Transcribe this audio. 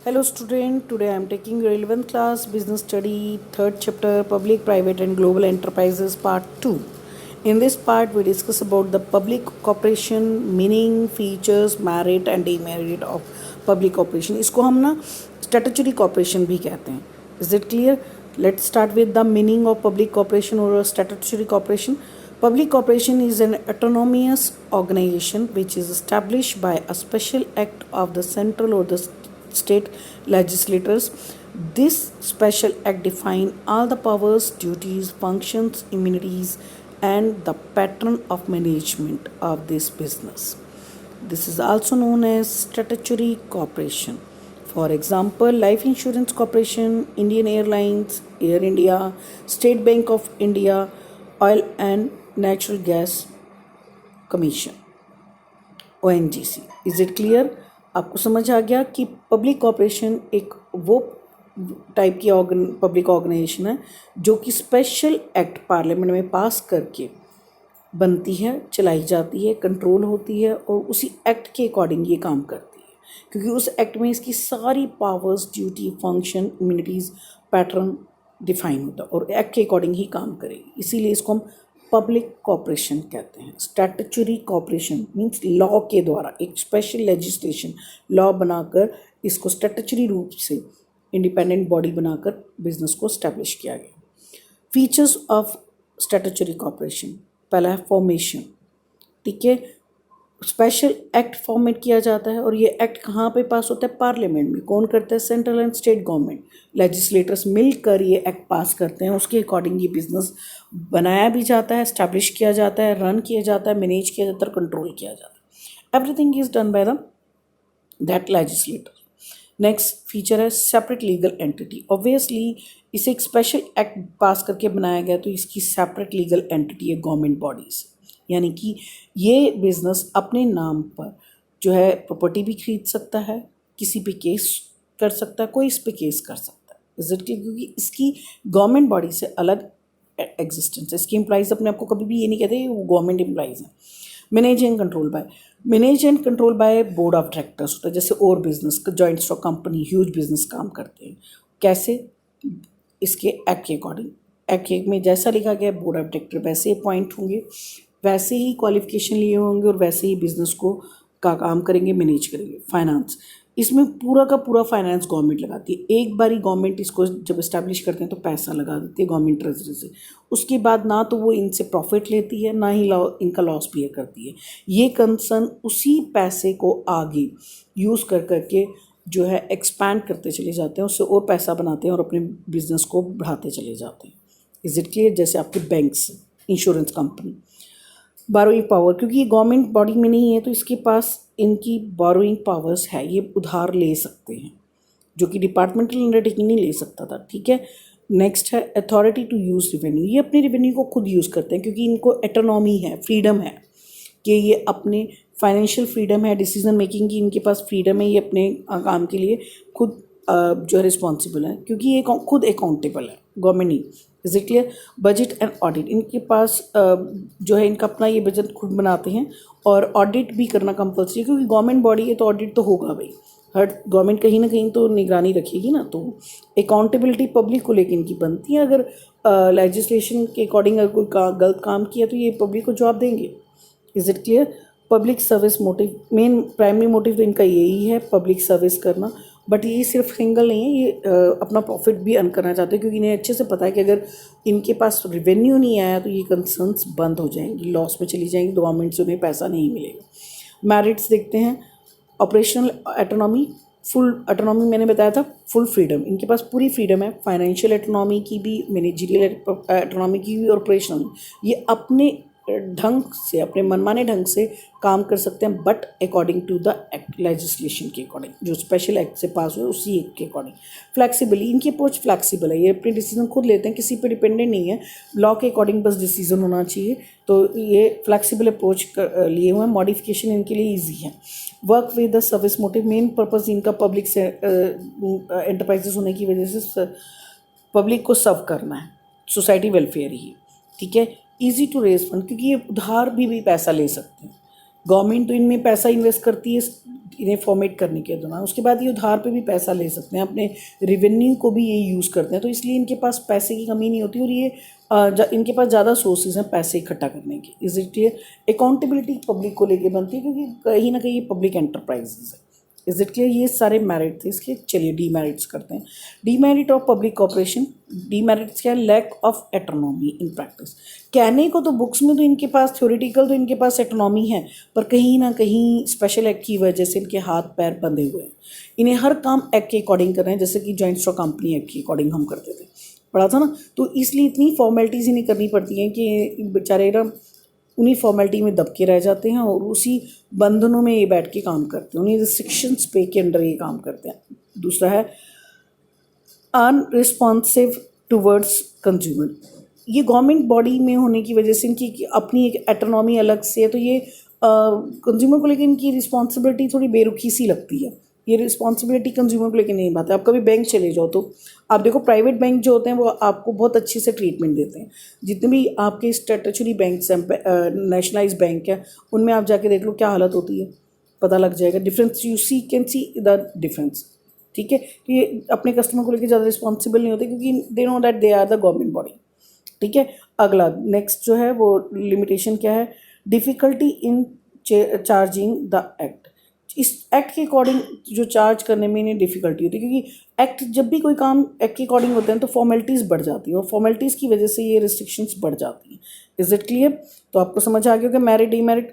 Hello student, today I am taking your 11th class business study 3rd chapter public, private and global enterprises part 2. In this part we discuss about the public corporation, meaning, features, merit and demerit of public corporation. इसको हम ना statutory corporation भी कहते हैं. Is it clear? Let's start with the meaning of public corporation or statutory corporation. Public corporation is an autonomous organization which is established by a special act of the central or the state legislators. This special act defines all the powers, duties, functions, immunities, and the pattern of management of this business. This is also known as statutory corporation. For example, Life Insurance Corporation, Indian Airlines, Air India, State Bank of India, Oil and Natural Gas Commission, ONGC. Is it clear? आपको समझ आ गया कि public corporation एक वो type की public organisation है जो कि स्पेशल एक्ट पार्लियामेंट में पास करके बनती है, चलाई जाती है, कंट्रोल होती है और उसी एक्ट के अकॉर्डिंग ये काम करती है, क्योंकि उस एक्ट में इसकी सारी powers, duty, function, immunities, pattern define होता है और एक्ट के अकॉर्डिंग ही काम करेगी. इसीलिए इसको हम पब्लिक कॉर्पोरेशन कहते हैं. स्टैट्यूटरी कॉर्पोरेशन मीन्स लॉ के द्वारा एक स्पेशल लेजिस्लेशन लॉ बनाकर इसको स्टैट्यूटरी रूप से इंडिपेंडेंट बॉडी बनाकर बिजनेस को स्टैब्लिश किया गया. फीचर्स ऑफ स्टैट्यूटरी कॉर्पोरेशन, पहला है फॉर्मेशन. ठीक है, स्पेशल एक्ट फॉर्मेट किया जाता है और ये एक्ट कहाँ पे पास होता है? पार्लियामेंट में. कौन करता है? Central and state government legislators मिलकर ये एक्ट पास करते हैं. उसके अकॉर्डिंग ये बिजनेस बनाया भी जाता है, स्टैब्लिश किया जाता है, रन किया जाता है, मैनेज किया जाता है, कंट्रोल किया जाता है. Everything is done by the that legislator. Next feature है सेपरेट लीगल एंटिटी. ऑब्वियसली इसे एक स्पेशल एक्ट पास करके बनाया गया तो इसकी सेपरेट लीगल एंटिटी है गवर्नमेंट बॉडी से, यानी कि ये बिज़नेस अपने नाम पर जो है प्रॉपर्टी भी खरीद सकता है, किसी पे केस कर सकता है, कोई इस पे केस कर सकता है. Is it clear? क्योंकि इसकी गवर्नमेंट बॉडी से अलग एग्जिस्टेंस है. इसके एम्प्लॉइज़ अपने आपको कभी भी ये नहीं कहते वो गवर्नमेंट एम्प्लॉइज़ हैं. Manage and control by board of directors होता है. जैसे और business joint stock company huge business काम करते हैं. कैसे? इसके एक्ट के अकॉर्डिंग. एक्ट में जैसा लिखा गया बोर्ड ऑफ डायरेक्टर वैसे अपॉइंट होंगे, वैसे ही क्वालिफिकेशन लिए होंगे और वैसे ही बिजनेस को का काम करेंगे, मैनेज करेंगे. फाइनेंस, इसमें पूरा का पूरा फाइनेंस गवर्नमेंट लगाती है. एक बारी गवर्नमेंट इसको जब इस्टेब्लिश करते हैं तो पैसा लगा देती है गवर्नमेंट ट्रेजरी से. उसके बाद ना तो वो इनसे प्रॉफिट लेती है, ना ही इनका लॉस बेयर करती है. ये कंसर्न उसी पैसे को आगे यूज़ कर करके जो है एक्सपैंड करते चले जाते हैं, उससे और पैसा बनाते हैं और अपने बिजनेस को बढ़ाते चले जाते हैं. Is it clear? जैसे आपके banks, insurance company. Borrowing power, क्योंकि ये गवर्नमेंट बॉडी में नहीं है तो इसके पास इनकी बोरोइंग पावर्स है, ये उधार ले सकते हैं, जो कि डिपार्टमेंटल अंडरटेकिंग नहीं ले सकता था. ठीक है. नेक्स्ट है अथॉरिटी टू यूज़ रेवेन्यू. ये अपने रेवेन्यू को खुद यूज़ करते हैं क्योंकि इनको एटोनॉमी है, फ्रीडम है कि ये अपने फाइनेंशियल फ्रीडम है, डिसीजन मेकिंग की इनके पास फ्रीडम है. ये अपने काम के लिए खुद जो है रिस्पॉन्सिबल है क्योंकि ये खुद अकाउंटेबल है, गवर्नमेंट नहीं. Is it clear? Budget and audit, इनके पास जो है इनका अपना ये बजट खुद बनाते हैं और ऑडिट भी करना कंपल्सरी है क्योंकि गवर्नमेंट बॉडी है तो ऑडिट तो होगा भाई. हर गवर्नमेंट कहीं ना कहीं तो निगरानी रखेगी ना, तो अकाउंटेबिलिटी पब्लिक को लेकर इनकी बनती है. अगर लेजिस्लेशन के अकॉर्डिंग अगर कोई गलत काम किया तो ये पब्लिक को जवाब देंगे. Is it clear? Public service motive, main primary motive तो इनका यही है, पब्लिक सर्विस करना. बट ये सिर्फ सिंगल नहीं है, ये अपना प्रॉफिट भी अर्न करना चाहते हैं क्योंकि इन्हें अच्छे से पता है कि अगर इनके पास रेवेन्यू नहीं आया तो ये कंसर्न्स बंद हो जाएंगी, लॉस में चली जाएंगी, गवर्नमेंट से उन्हें पैसा नहीं मिलेगा. मैरिट्स देखते हैं. ऑपरेशनल ऑटोनॉमी, फुल ऑटोनॉमी मैंने बताया था, फुल फ्रीडम. इनके पास पूरी फ्रीडम है, फाइनेंशियल ऑटोनॉमी की भी, मैनेजरियल ऑटोनॉमी की भी और ऑपरेशनल. ये अपने ढंग से, अपने मनमाने ढंग से काम कर सकते हैं but according to the act, legislation के अकॉर्डिंग, जो स्पेशल एक्ट से पास हुए उसी एक्ट के अकॉर्डिंग. फ्लैक्सिबली, इनकी अप्रोच फ्लैक्सिबल है, ये अपने डिसीजन खुद लेते हैं, किसी पे डिपेंडेंट नहीं है. लॉ के अकॉर्डिंग बस डिसीजन होना चाहिए, तो ये फ्लैक्सिबल अप्रोच लिए हुए हैं. मॉडिफिकेशन इनके लिए ईजी है. Work with the service motive, main purpose इनका पब्लिक से एंटरप्राइजेस होने की वजह से पब्लिक को सर्व करना है, सोसाइटी वेलफेयर ही. ठीक है. ईजी टू रेज फंड, क्योंकि ये उधार भी पैसा ले सकते हैं. गवर्नमेंट तो इनमें पैसा इन्वेस्ट करती है इन्हें फॉर्मेट करने के दौरान। उसके बाद ये उधार पे भी पैसा ले सकते हैं, अपने रेवेन्यू को भी ये यूज़ करते हैं, तो इसलिए इनके पास पैसे की कमी नहीं होती और ये इनके पास ज़्यादा सोर्सेज हैं पैसे इकट्ठा करने की। Is it clear? Accountability public को लेके बनती है क्योंकि कहीं ना कहीं ये पब्लिक एंटरप्राइजेज है। Is it clear? ये सारे मेरिट थे इसके। चलिए डीमेरिट्स करते हैं। Demerit of public corporation. Demerits क्या है? Lack of autonomy in practice. कहने को तो बुक्स में तो इनके पास थ्योरेटिकल तो इनके पास एटोनॉमी है, पर कहीं ना कहीं स्पेशल एक्ट की वजह से इनके हाथ पैर बंधे हुए हैं। इन्हें हर काम एक्ट के अकॉर्डिंग कर रहे हैं, जैसे कि जॉइंट स्टॉक कंपनी एक्ट के अकॉर्डिंग हम करते थे, पढ़ा था ना। तो इसलिए इतनी फॉर्मेलिटीज़ इन्हें करनी पड़ती हैं कि बेचारे ना उन्हीं फॉर्मेलिटी में दबके रह जाते हैं और उसी बंधनों में ये बैठ के काम करते हैं, उन्हीं रिस्ट्रिक्शंस पे के अंडर ये काम करते हैं। दूसरा है अनरिस्पॉन्सिव टूवर्ड्स कंज्यूमर। ये गवर्नमेंट बॉडी में होने की वजह से इनकी अपनी एक एटोनॉमी अलग से है, तो ये कंज्यूमर को लेकर इनकी रिस्पॉन्सिबिलिटी थोड़ी बेरुखी सी लगती है। ये रिस्पॉन्सिबिलिटी कंज्यूमर को लेकर नहीं बात है। आप कभी बैंक चले जाओ तो आप देखो प्राइवेट बैंक जो होते हैं वो आपको बहुत अच्छे से ट्रीटमेंट देते हैं। जितने भी आपके स्टैट्यूटरी बैंक्स हैं, नेशनलाइज बैंक है, उनमें आप जाके देख लो क्या हालत होती है, पता लग जाएगा difference. You see can see the difference. ठीक है, कि ये अपने कस्टमर को लेकर ज़्यादा रिस्पॉन्सिबल नहीं होते क्योंकि they know that they are the government body. ठीक है, अगला नेक्स्ट जो है वो लिमिटेशन क्या है? Difficulty in charging the act. इस एक्ट के अकॉर्डिंग जो चार्ज करने में इन्हें डिफ़िकल्टी होती है क्योंकि एक्ट जब भी कोई काम एक्ट के अकॉर्डिंग होते हैं तो फॉर्मेलिटीज़ बढ़ जाती है और फॉर्मेलिटीज़ की वजह से ये रिस्ट्रिक्शंस बढ़ जाती हैं। Is it clear? तो आपको समझ आ गया कि मेरिट डीमेरिट